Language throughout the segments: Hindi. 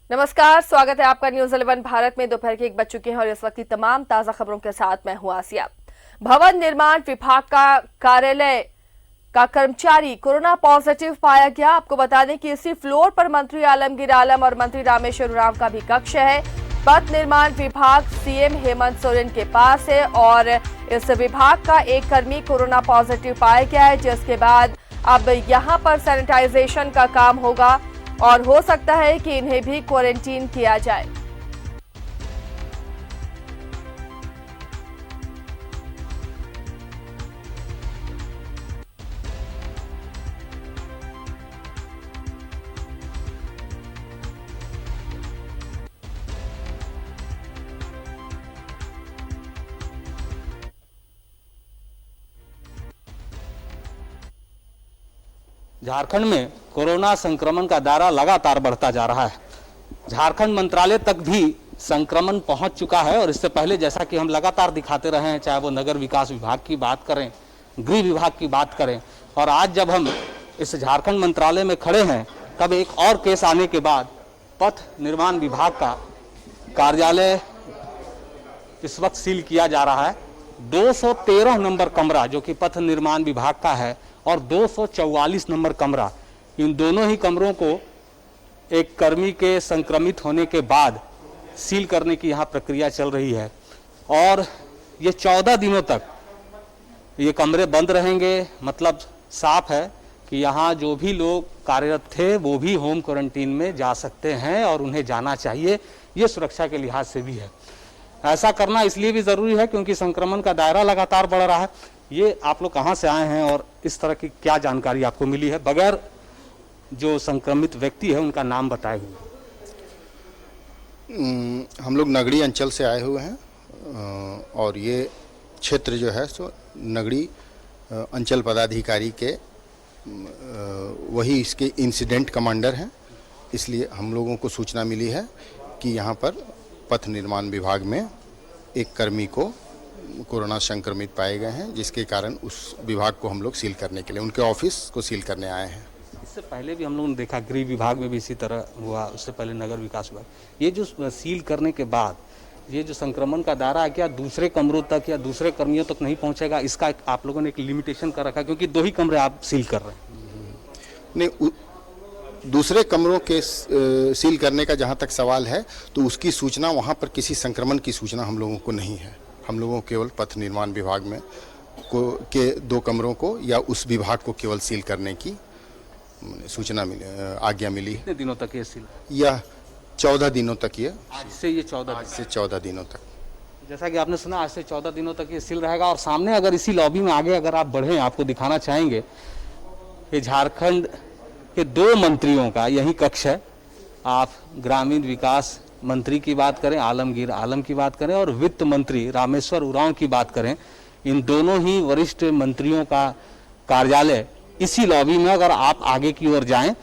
नमस्कार, स्वागत है आपका न्यूज 11 भारत में। दोपहर के 1 बज चुके हैं और इस वक्त की तमाम ताजा खबरों के साथ मैं हूं आसिया। भवन निर्माण विभाग का कार्यालय का कर्मचारी कोरोना पॉजिटिव पाया गया। आपको बता दें कि इसी फ्लोर पर मंत्री आलमगीर आलम और मंत्री रामेश्वर उरांव का भी कक्ष है। पथ निर्माण विभाग सीएम हेमंत सोरेन के पास है और इस विभाग का एक कर्मी कोरोना पॉजिटिव पाया गया है, जिसके बाद अब यहां पर सैनिटाइजेशन का काम होगा और हो सकता है कि इन्हें भी क्वारंटीन किया जाए। झारखंड में कोरोना संक्रमण का दायरा लगातार बढ़ता जा रहा है। झारखंड मंत्रालय तक भी संक्रमण पहुंच चुका है और इससे पहले जैसा कि हम लगातार दिखाते रहे हैं, चाहे वो नगर विकास विभाग की बात करें, गृह विभाग की बात करें, और आज जब हम इस झारखंड मंत्रालय में खड़े हैं तब एक और केस आने के बाद पथ निर्माण विभाग का कार्यालय इस वक्त सील किया जा रहा है। 213 नंबर कमरा जो कि पथ निर्माण विभाग का है और 244 नंबर कमरा, इन दोनों ही कमरों को एक कर्मी के संक्रमित होने के बाद सील करने की यहाँ प्रक्रिया चल रही है और ये 14 दिनों तक ये कमरे बंद रहेंगे। मतलब साफ है कि यहाँ जो भी लोग कार्यरत थे वो भी होम क्वारंटीन में जा सकते हैं और उन्हें जाना चाहिए। ये सुरक्षा के लिहाज से भी है। ऐसा करना इसलिए भी ज़रूरी है क्योंकि संक्रमण का दायरा लगातार बढ़ रहा है। ये आप लोग कहाँ से आए हैं और इस तरह की क्या जानकारी आपको मिली है, बगैर जो संक्रमित व्यक्ति है उनका नाम बताए हुए? हम लोग नगड़ी अंचल से आए हुए हैं और ये क्षेत्र जो है सो नगड़ी अंचल पदाधिकारी के वही इसके इंसिडेंट कमांडर हैं। इसलिए हम लोगों को सूचना मिली है कि यहाँ पर पथ निर्माण विभाग में एक कर्मी को कोरोना संक्रमित पाए गए हैं, जिसके कारण उस विभाग को हम लोग सील करने के लिए उनके ऑफिस को सील करने आए हैं। इससे पहले भी हम लोगों ने देखा गृह विभाग में भी इसी तरह हुआ, उससे पहले नगर विकास विभाग। ये जो सील करने के बाद ये जो संक्रमण का दायरा है, क्या दूसरे कमरों तक या दूसरे कर्मियों तक नहीं पहुंचेगा? इसका आप लोगों ने एक लिमिटेशन कर रखा, क्योंकि 2 ही कमरे आप सील कर रहे हैं। नहीं, दूसरे कमरों के सील करने का जहाँ तक सवाल है तो उसकी सूचना, वहाँ पर किसी संक्रमण की सूचना हम लोगों को नहीं है। हम लोगों को केवल पथ निर्माण विभाग में के 2 कमरों को या उस विभाग को केवल सील करने की सूचना आज्ञा मिली। कितने दिनों तक ये सील? यह 14 दिनों तक ये आज से ये 14 दिनों तक। जैसा कि आपने सुना, आज से 14 दिनों तक ये सील रहेगा। और सामने अगर इसी लॉबी में आगे अगर आप बढ़ें, आपको दिखाना चाहेंगे ये झारखंड के 2 मंत्रियों का यही कक्ष है। आप ग्रामीण विकास मंत्री की बात करें, आलमगीर आलम की बात करें, और वित्त मंत्री रामेश्वर उरांव की बात करें, इन दोनों ही वरिष्ठ मंत्रियों का कार्यालय इसी लॉबी में अगर आप आगे की ओर जाएं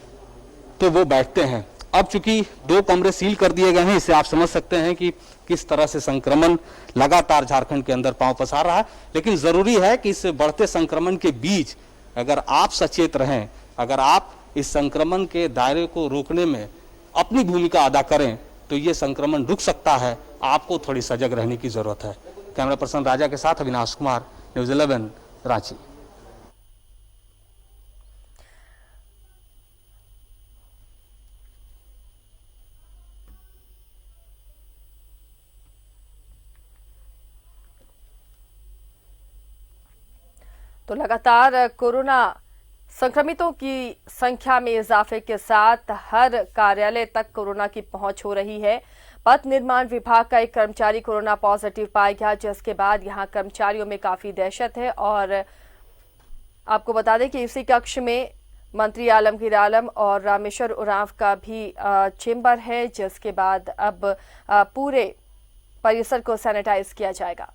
तो वो बैठते हैं। अब चूंकि 2 कमरे सील कर दिए गए हैं, इससे आप समझ सकते हैं कि किस तरह से संक्रमण लगातार झारखंड के अंदर पांव पसार रहा है। लेकिन जरूरी है कि इस बढ़ते संक्रमण के बीच अगर आप सचेत रहें, अगर आप इस संक्रमण के दायरे को रोकने में अपनी भूमिका अदा करें तो ये संक्रमण रुक सकता है। आपको थोड़ी सजग रहने की जरूरत है। कैमरा पर्सन राजा के साथ अविनाश कुमार, न्यूज 11 रांची। तो लगातार कोरोना संक्रमितों की संख्या में इजाफे के साथ हर कार्यालय तक कोरोना की पहुंच हो रही है। पथ निर्माण विभाग का एक कर्मचारी कोरोना पॉजिटिव पाया गया, जिसके बाद यहां कर्मचारियों में काफी दहशत है। और आपको बता दें कि इसी कक्ष में मंत्री आलमगीर आलम और रामेश्वर उरांव का भी चेंबर है, जिसके बाद अब पूरे परिसर को सैनिटाइज किया जाएगा।